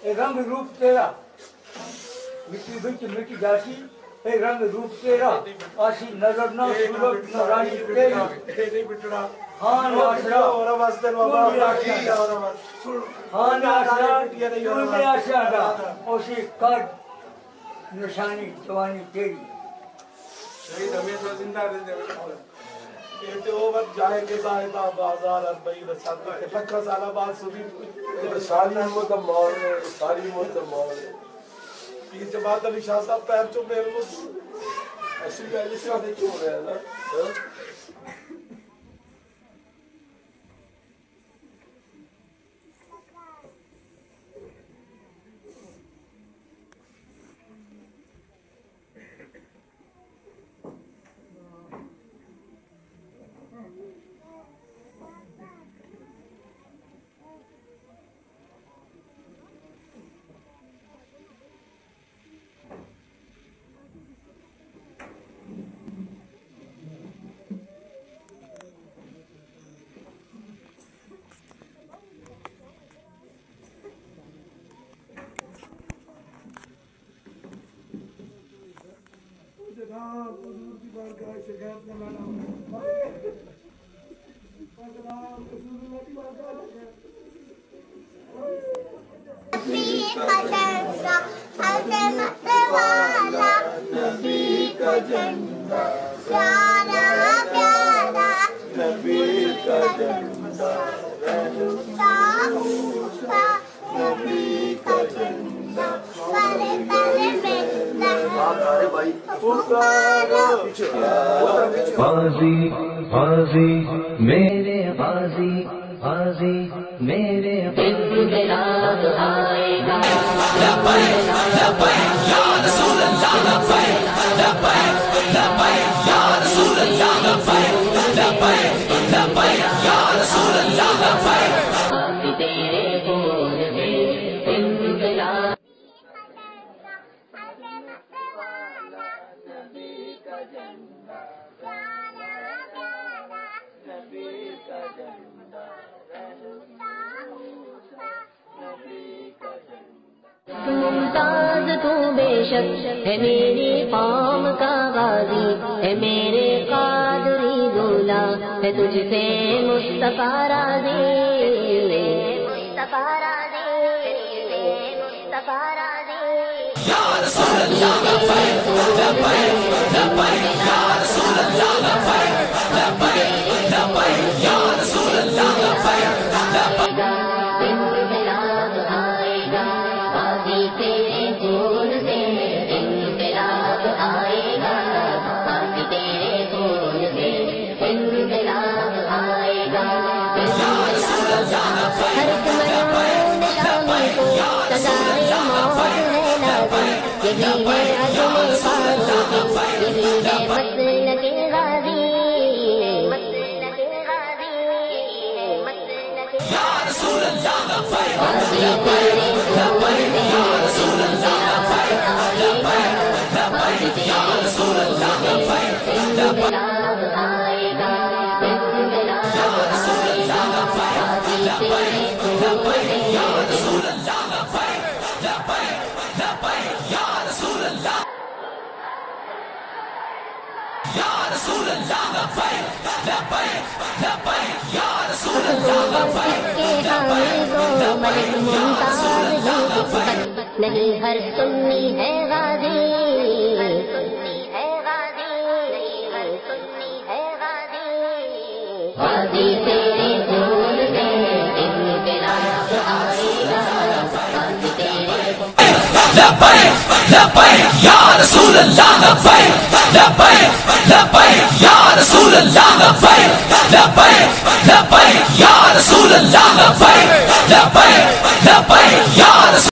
رنگ روپ تیرا مٹی بچ مٹ جاسی اے رنگ روپ تیرا آسی نظر نہ صورت نہ رانی تیری ہاں آشرا اور واسطے بابا ہاں آشرا تو نے آشرا دا اسی کٹ نشانی جوانی تیری شہید ہمیشہ زندہ رہتے ہیں کہتے ہو وقت جائے کے صاحبہ بازار اربعین رسالت کے 50 سالہ بعد سبھی ساری مدمار ہے ساری مدمار ہے پیر جماعت علی شاہ صاحب پیر چو میرے ایسی پہلی سے آدھے کیوں رہے ہیں نا حضور کی بارگاہ شکایت میں لانا ہوں سلام رسول اللہ کی بارگاہ نبی کا جھنڈا پیارا پیارا نبی کا جھنڈا نبی کا جھنڈا غازی غازی میرے غازی غازی میرے انقلاب آئے گا لبیک لبیک یا رسول اللہ لبیک لبیک لبیک یا رسول اللہ لبیک لبیک لبیک یا رسول اللہ لبیک تیرے بول میں انقلاب ممتاز تو بے شک ہے میری قوم کا غازی ہے میرے قادری دولا ہے تجھ سے مصطفیٰ راضی مصطفیٰ راضی مصطفیٰ راضی یا رسول اللہ لبیک لبیک لبیک یا رسول اللہ لبیک لبیک لبیک یا رسول اللہ لبیک لبیک انقلاب آئے گا غازی تیرے گول سے انقلاب آئے گا غازی تیرے گول سے انقلاب آئے گا یا رسول اللہ سزائے موت ہے لازم، یہی ہے عزم فاروقی، یہی ہے مسلک غازی، غازی تیرے دور میں انقلاب آئے گا، انقلاب آئے گا، غازی تیرے دور میں ملک ممتاز ہی نہیں، ہر سنی ہے غازی، غازی تیرے دور میں انقلاب آئے گا، غازی تیرے لبیک لبیک یا رسول اللہ، لبیک لبیک لبیک یا رسول اللہ، لبیک لبیک لبیک یا رسول اللہ، لبیک لبیک لبیک یا رسول